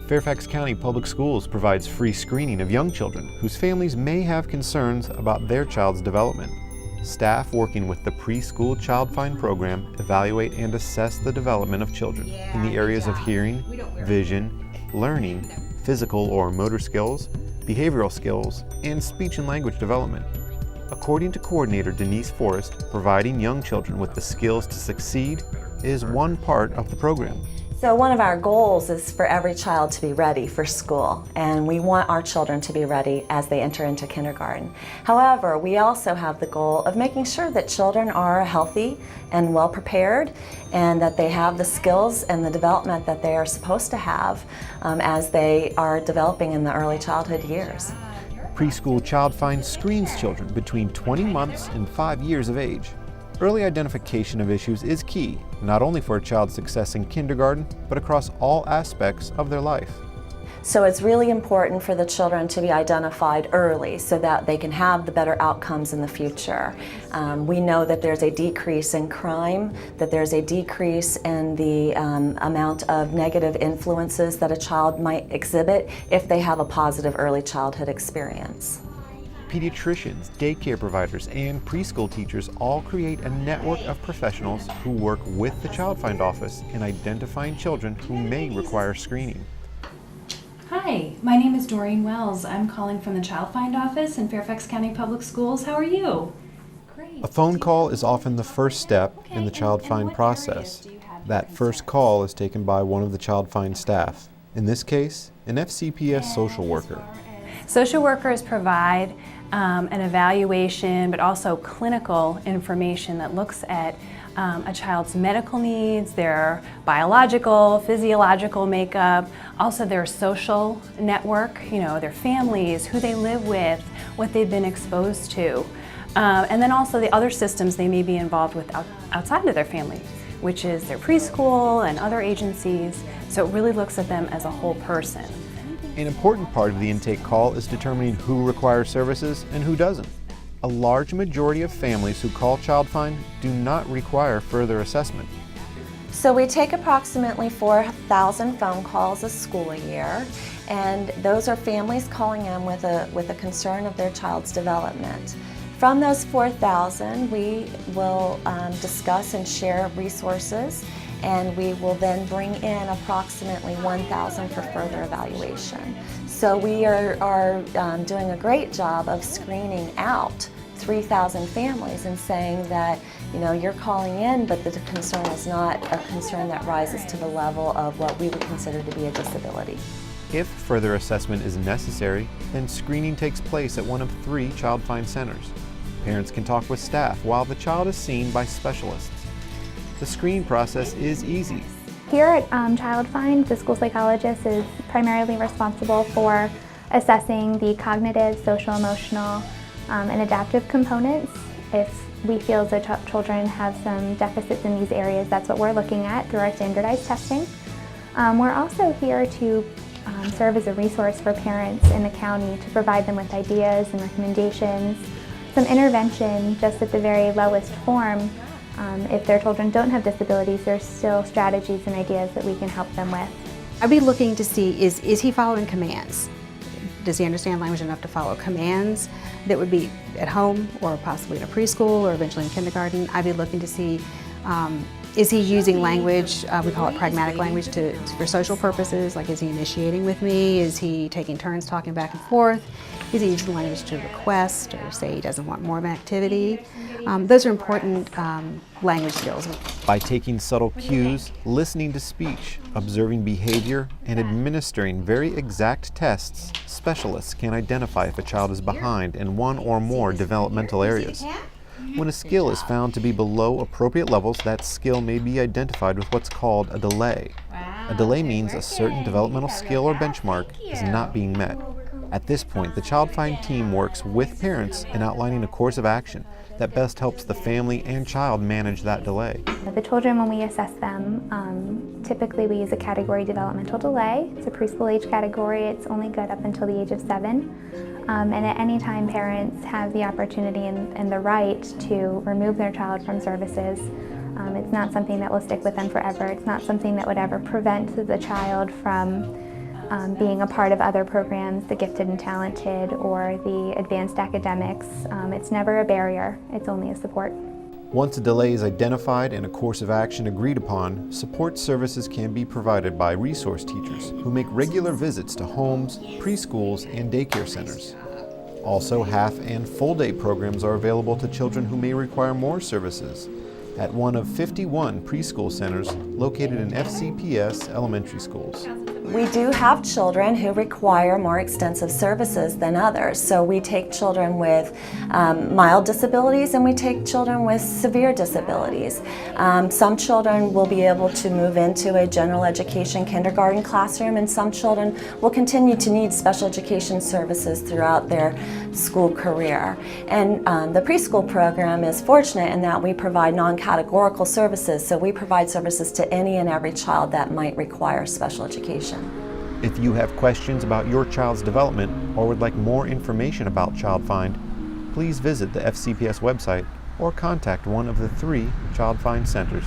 Fairfax County Public Schools provides free screening of young children whose families may have concerns about their child's development. Staff working with the Preschool Child Find program evaluate and assess the development of children in the areas of hearing, vision, learning, physical or motor skills, behavioral skills, and speech and language development. According to coordinator Denise Forrest, providing young children with the skills to succeed is one part of the program. So one of our goals is for every child to be ready for school, and we want our children to be ready as they enter into kindergarten. However, we also have the goal of making sure that children are healthy and well prepared, and that they have the skills and the development that they are supposed to have as they are developing in the early childhood years. Preschool Child Find screens children between 20 months and 5 years of age. Early identification of issues is key, not only for a child's success in kindergarten, but across all aspects of their life. So it's really important for the children to be identified early so that they can have the better outcomes in the future. We know that there's a decrease in crime, that there's a decrease in the amount of negative influences that a child might exhibit if they have a positive early childhood experience. Pediatricians, daycare providers, and preschool teachers all create a network of professionals who work with the Child Find office in identifying children who may require screening. Hi, my name is Doreen Wells. I'm calling from the Child Find office in Fairfax County Public Schools. How are you? Great. A phone call is often the first step in the Child Find process. That first call is taken by one of the Child Find staff. In this case, an FCPS social worker. Social workers provide an evaluation, but also clinical information that looks at a child's medical needs, their biological, physiological makeup, also their social network, their families, who they live with, what they've been exposed to, and then also the other systems they may be involved with outside of their family, which is their preschool and other agencies. So it really looks at them as a whole person. An important part of the intake call is determining who requires services and who doesn't. A large majority of families who call Child Find do not require further assessment. So we take approximately 4,000 phone calls a school year, and those are families calling in with a concern of their child's development. From those 4,000, we will discuss and share resources, and we will then bring in approximately 1,000 for further evaluation. So we are doing a great job of screening out 3,000 families and saying that, you're calling in, but the concern is not a concern that rises to the level of what we would consider to be a disability. If further assessment is necessary, then screening takes place at one of 3 Child Find centers. Parents can talk with staff while the child is seen by specialists. The screening process is easy. Here at Child Find, the school psychologist is primarily responsible for assessing the cognitive, social, emotional, and adaptive components. If we feel that children have some deficits in these areas, that's what we're looking at through our standardized testing. We're also here to serve as a resource for parents in the county to provide them with ideas and recommendations, some intervention just at the very lowest form. If their children don't have disabilities, there's still strategies and ideas that we can help them with. I'd be looking to see, is he following commands? Does he understand language enough to follow commands that would be at home or possibly in a preschool or eventually in kindergarten? I'd be looking to see, is he using language, we call it pragmatic language, for social purposes, like is he initiating with me? Is he taking turns talking back and forth? Is he using language to request or say he doesn't want more of an activity? Those are important language skills. By taking subtle cues, listening to speech, observing behavior, and administering very exact tests, specialists can identify if a child is behind in one or more developmental areas. When a skill is found to be below appropriate levels, that skill may be identified with what's called a delay. A delay means a certain developmental skill or benchmark is not being met. At this point, the Child Find team works with parents in outlining a course of action that best helps the family and child manage that delay. The children, when we assess them, typically we use a category developmental delay. It's a preschool age category. It's only good up until the age of 7. And at any time, parents have the opportunity and the right to remove their child from services. It's not something that will stick with them forever. It's not something that would ever prevent the child from being a part of other programs, the gifted and talented or the advanced academics. It's never a barrier, it's only a support. Once a delay is identified and a course of action agreed upon, support services can be provided by resource teachers who make regular visits to homes, preschools, and daycare centers. Also, half and full day programs are available to children who may require more services at one of 51 preschool centers located in FCPS elementary schools. We do have children who require more extensive services than others. So we take children with mild disabilities and we take children with severe disabilities. Some children will be able to move into a general education kindergarten classroom, and some children will continue to need special education services throughout their school career. And the preschool program is fortunate in that we provide non-categorical services, so we provide services to any and every child that might require special education. If you have questions about your child's development or would like more information about Child Find, please visit the FCPS website or contact one of the 3 Child Find centers.